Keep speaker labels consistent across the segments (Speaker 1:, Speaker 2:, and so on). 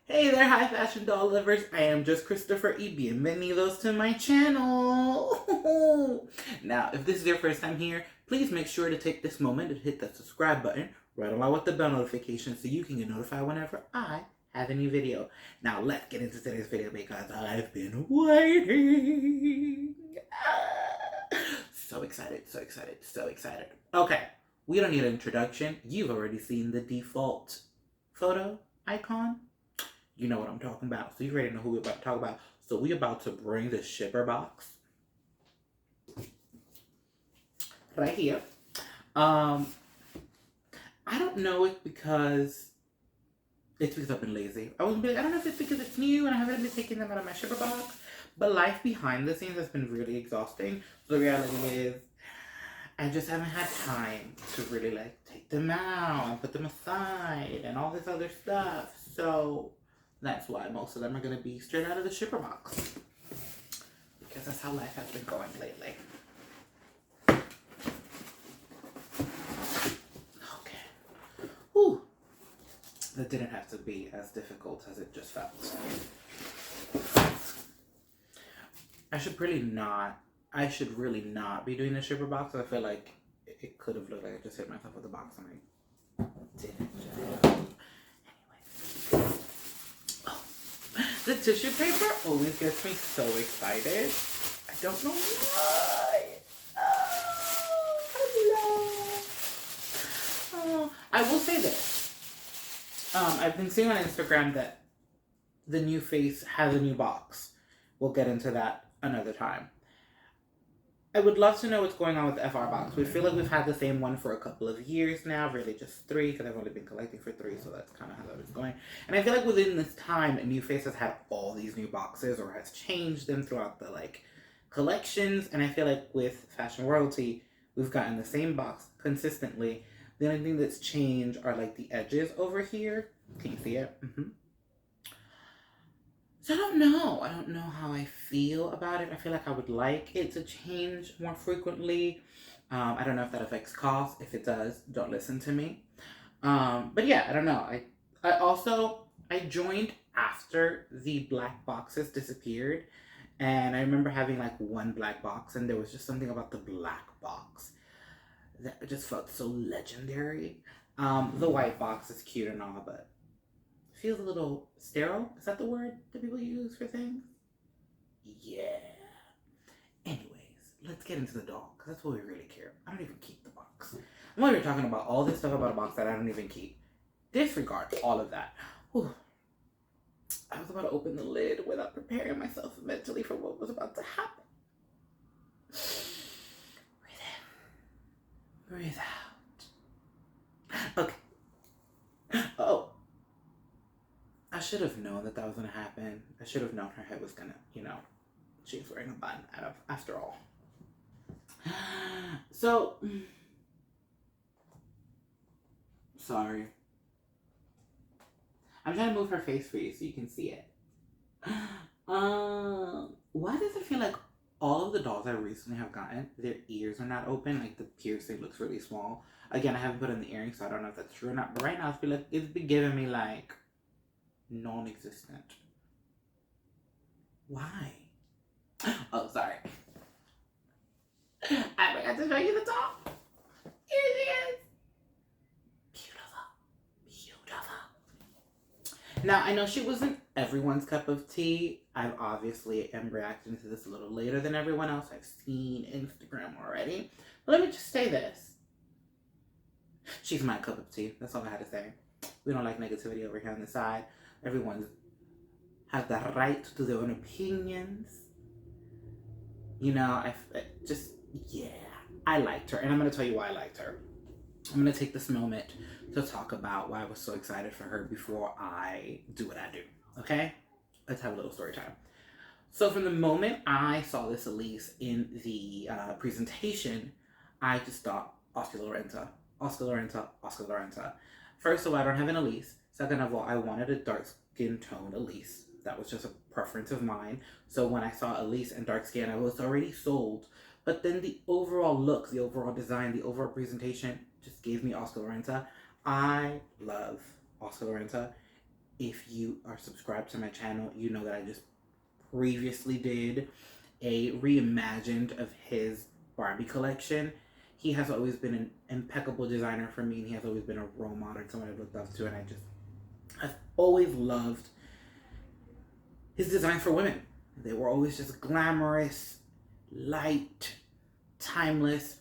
Speaker 1: Hey there, high fashion doll lovers. I am just Christopher E. Bienvenidos to my channel. Now, if this is your first time here, please make sure to take this moment and hit that subscribe button right along with the bell notification so you can get notified whenever I have a new video. Now, let's get into today's video because I've been waiting. So excited, so excited, so excited. Okay, we don't need an introduction. You've already seen the default photo icon. You know what I'm talking about. So you already know who we're about to talk about. So we're about to bring the shipper box right here. I don't know if because it's because I've been lazy. I don't know if it's because it's new and I haven't been taking them out of my shipper box. But life behind the scenes has been really exhausting. So the reality is I just haven't had time to really take them out and put them aside and all this other stuff. So that's why most of them are going to be straight out of the shipper box. Because that's how life has been going lately. Okay. Whew. That didn't have to be as difficult as it just felt. I should really not be doing the shipper box. I feel like it could have looked like I just hit myself with the box and I didn't. The tissue paper always gets me so excited. I don't know why. I will say this. I've been seeing on Instagram that the new face has a new box. We'll get into that another time. I would love to know what's going on with the FR box. We feel like we've had the same one for a couple of years now, really just 3, because I've only been collecting for 3, so that's kind of how that is going. And I feel like within this time, New Face has had all these new boxes or has changed them throughout the collections. And I feel like with Fashion Royalty, we've gotten the same box consistently. The only thing that's changed are the edges over here. Can you see it? So I don't know. I don't know how I feel about it. I feel like I would like it to change more frequently. I don't know if that affects cost. If it does, don't listen to me. But yeah, I don't know. I joined after the black boxes disappeared. And I remember having one black box, and there was just something about the black box that just felt so legendary. The white box is cute and all, but feels a little sterile. Is that the word that people use for things? Yeah. Anyways, let's get into the doll, because that's what we really care. I don't even keep the box. I'm over here talking about all this stuff about a box that I don't even keep. Disregard all of that. Whew. I was about to open the lid without preparing myself mentally for what was about to happen. Breathe in. Breathe out. Okay. Oh. I should have known that was going to happen. I should have known her head was going to, she was wearing a bun after all. So, sorry. I'm trying to move her face for you so you can see it. Why does it feel like all of the dolls I recently have gotten, their ears are not open? The piercing looks really small. Again, I haven't put in the earrings, so I don't know if that's true or not. But right now, I feel like it's been giving me non-existent. Why? Oh, sorry. I forgot to show you the top. Here she is. Beautiful. Beautiful. Now, I know she wasn't everyone's cup of tea. I obviously am reacting to this a little later than everyone else. I've seen Instagram already. But let me just say this. She's my cup of tea. That's all I had to say. We don't like negativity over here on the side. Everyone has the right to their own opinions. I liked her. And I'm going to tell you why I liked her. I'm going to take this moment to talk about why I was so excited for her before I do what I do. Okay? Let's have a little story time. So from the moment I saw this Elyse in the presentation, I just thought, Oscar Lorenta. First of all, I don't have an Elyse. Second of all, I wanted a dark skin tone Elyse. That was just a preference of mine. So when I saw Elyse and dark skin, I was already sold. But then the overall look, the overall design, the overall presentation just gave me Oscar Lorenta. I love Oscar Lorenta. if you are subscribed to my channel, you know that I just previously did a reimagined of his Barbie collection. He has always been an impeccable designer for me, and he has always been a role model, someone I've looked up to, and I've always loved his designs for women. They were always just glamorous, light, timeless.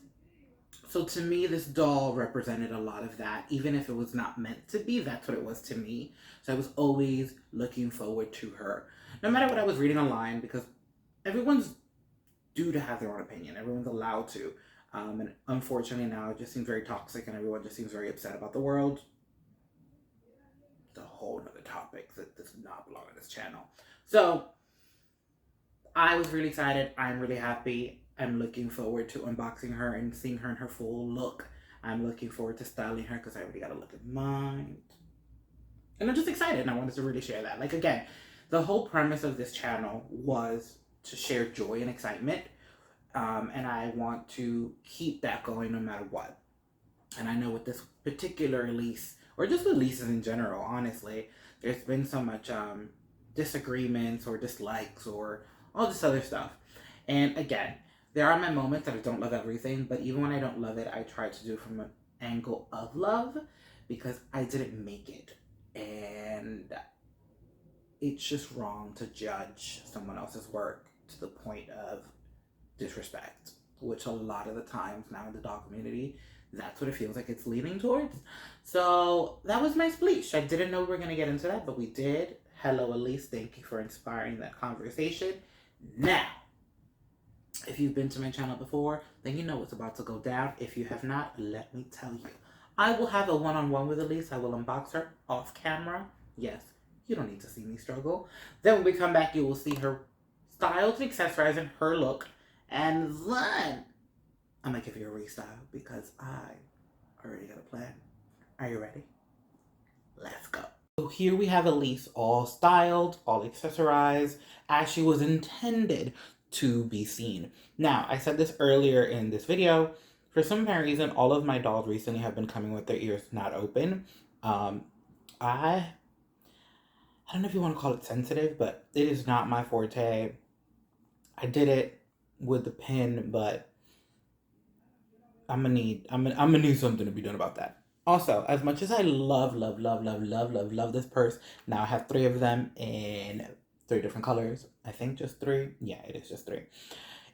Speaker 1: So to me, this doll represented a lot of that. Even if it was not meant to be, that's what it was to me. So I was always looking forward to her. No matter what I was reading online, because everyone's due to have their own opinion. Everyone's allowed to. And unfortunately now it just seems very toxic and everyone just seems very upset about the world. It's a whole other topic that does not belong on this channel. So I was really excited. I'm really happy. I'm looking forward to unboxing her and seeing her in her full look. I'm looking forward to styling her because I already got a look in mind. And I'm just excited, and I wanted to really share that. Like, again, the whole premise of this channel was to share joy and excitement. And I want to keep that going no matter what. And I know with this particular Elyse, or just with Elyses in general, honestly, there's been so much disagreements or dislikes or all this other stuff. And again, there are my moments that I don't love everything, but even when I don't love it, I try to do it from an angle of love because I didn't make it. And it's just wrong to judge someone else's work to the point of disrespect, which a lot of the times now in the doll community, that's what it feels like it's leaning towards. So that was my spleesh. I didn't know we were going to get into that, but we did. Hello, Elyse. Thank you for inspiring that conversation. Now, if you've been to my channel before, then you know what's about to go down. If you have not, let me tell you. I will have a one-on-one with Elyse. I will unbox her off camera. Yes, you don't need to see me struggle. Then when we come back, you will see her styled and accessorized in her look. And then I'm going to give you a restyle because I already got a plan. Are you ready? Let's go. So here we have Elyse all styled, all accessorized, as she was intended to be seen. Now, I said this earlier in this video. For some apparent reason, all of my dolls recently have been coming with their ears not open. I don't know if you want to call it sensitive, but it is not my forte. I did it with the pin, but I'm gonna need something to be done about that. Also, as much as I love this purse, now I have 3 of them in 3 different colors. I think just 3. Yeah, it is just 3.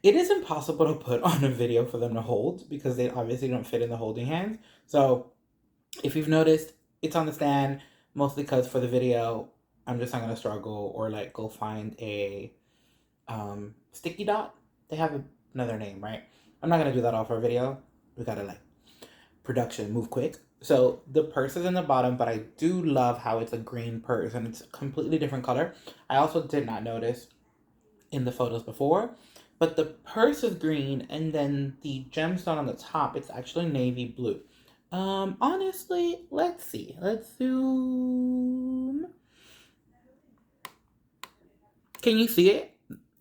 Speaker 1: It is impossible to put on a video for them to hold because they obviously don't fit in the holding hands. So if you've noticed, it's on the stand, mostly because for the video, I'm just not gonna struggle or like go find a sticky dot. They have another name, right? I'm not gonna do that all for a video. We gotta like production, move quick. So the purse is in the bottom, but I do love how it's a green purse and it's a completely different color. I also did not notice in the photos before, but the purse is green and then the gemstone on the top, it's actually navy blue. Honestly, let's see. Let's zoom. Can you see it?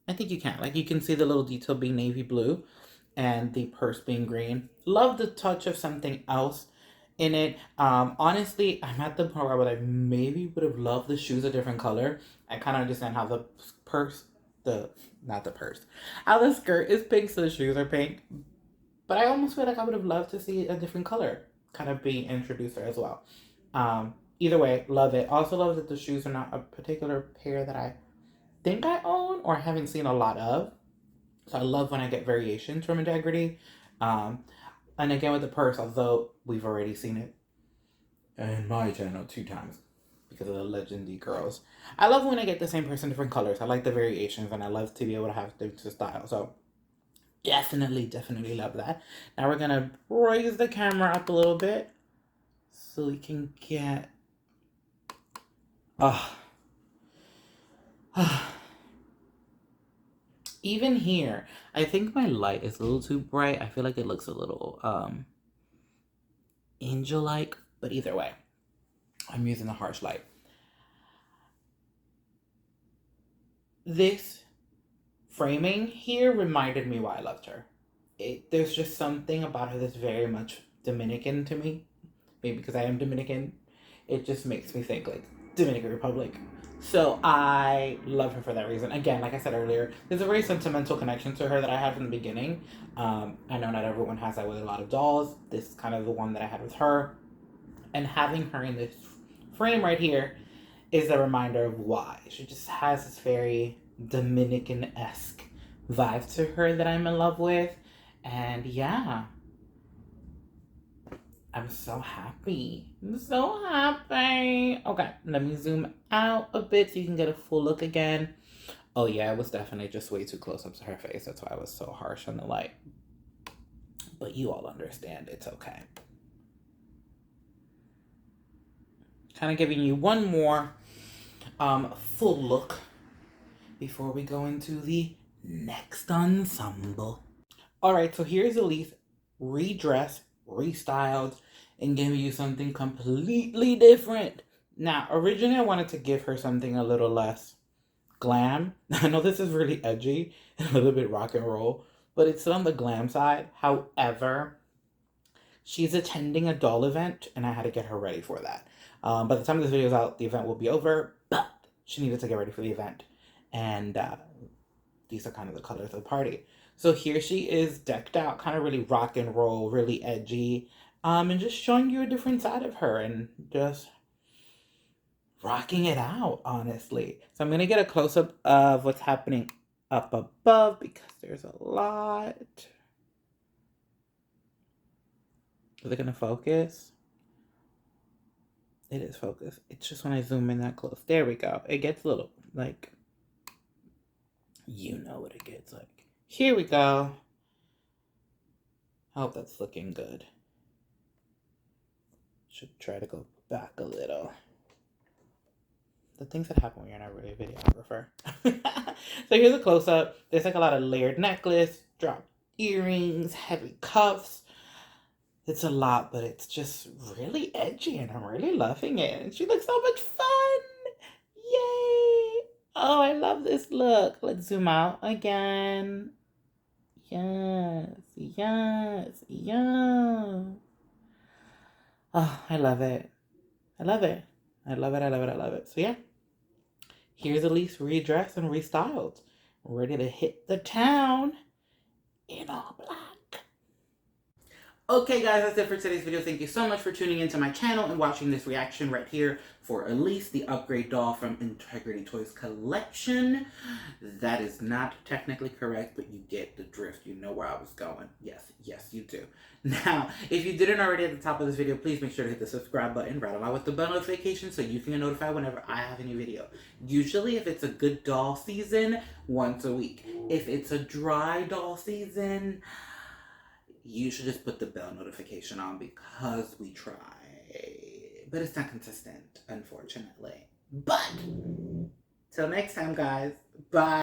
Speaker 1: I think you can. Like you can see the little detail being navy blue and the purse being green. Love the touch of something else in it. Honestly, I'm at the point where I maybe would have loved the shoes a different color. I kind of understand how the purse, how the skirt is pink, so the shoes are pink. But I almost feel like I would have loved to see a different color kind of being introduced there as well. Either way, love it. Also love that the shoes are not a particular pair that I think I own or haven't seen a lot of. So I love when I get variations from Integrity. And again with the purse, although we've already seen it in my channel 2 times because of the Legendy girls. I love when I get the same purse in different colors. I like the variations and I love to be able to have things to style. So definitely love that. Now we're going to raise the camera up a little bit so we can get... Even here, I think my light is a little too bright. I feel like it looks a little angel-like, but either way, I'm using the harsh light. This framing here reminded me why I loved her. There's just something about her that's very much Dominican to me. Maybe because I am Dominican. It just makes me think like Dominican Republic. So I love her for that reason. Again, like I said earlier, there's a very sentimental connection to her that I had from the beginning. I know not everyone has that with a lot of dolls. This is kind of the one that I had with her. And having her in this frame right here is a reminder of why. She just has this very Dominican-esque vibe to her that I'm in love with. And yeah, I'm so happy. I'm so happy. Okay, let me zoom out a bit so you can get a full look again. Oh yeah, it was definitely just way too close up to her face. That's why I was so harsh on the light. But you all understand. It's okay. Kind of giving you one more full look before we go into the next ensemble. All right, so here's Elyse redressed, restyled, and giving you something completely different. Now, originally I wanted to give her something a little less glam. I know this is really edgy and a little bit rock and roll, but it's on the glam side. However, she's attending a doll event, and I had to get her ready for that. By the time this video is out, the event will be over, but she needed to get ready for the event. And these are kind of the colors of the party. So here she is decked out, kind of really rock and roll, really edgy, and just showing you a different side of her and just rocking it out, honestly. So I'm going to get a close-up of what's happening up above because there's a lot. Is it going to focus? It is focused. It's just when I zoom in that close. There we go. It gets a little, like, you know what it gets like. Here we go. I hope that's looking good. Should try to go back a little. The things that happen when you're not really a videographer. So here's a close-up. There's like a lot of layered necklace, drop earrings, heavy cuffs. It's a lot, but it's just really edgy and I'm really loving it. And she looks so much fun. Yay. Oh, I love this look. Let's zoom out again. Yes, yes, yes. Oh, I love it. I love it. I love it. I love it. I love it. So yeah, here's Elyse redressed and restyled, ready to hit the town in all black. Okay guys, that's it for today's video. Thank you so much for tuning into my channel and watching this reaction right here for Elyse, the upgrade doll from Integrity Toys collection. That is not technically correct, but you get the drift. You know where I was going. Yes, yes you do. Now, if you didn't already at the top of this video, please make sure to hit the subscribe button right along with the bell notification so you can get notified whenever I have a new video. Usually, if it's a good doll season, once a week. If it's a dry doll season, you should just put the bell notification on because we try. But it's not consistent, unfortunately. But, till next time, guys. Bye.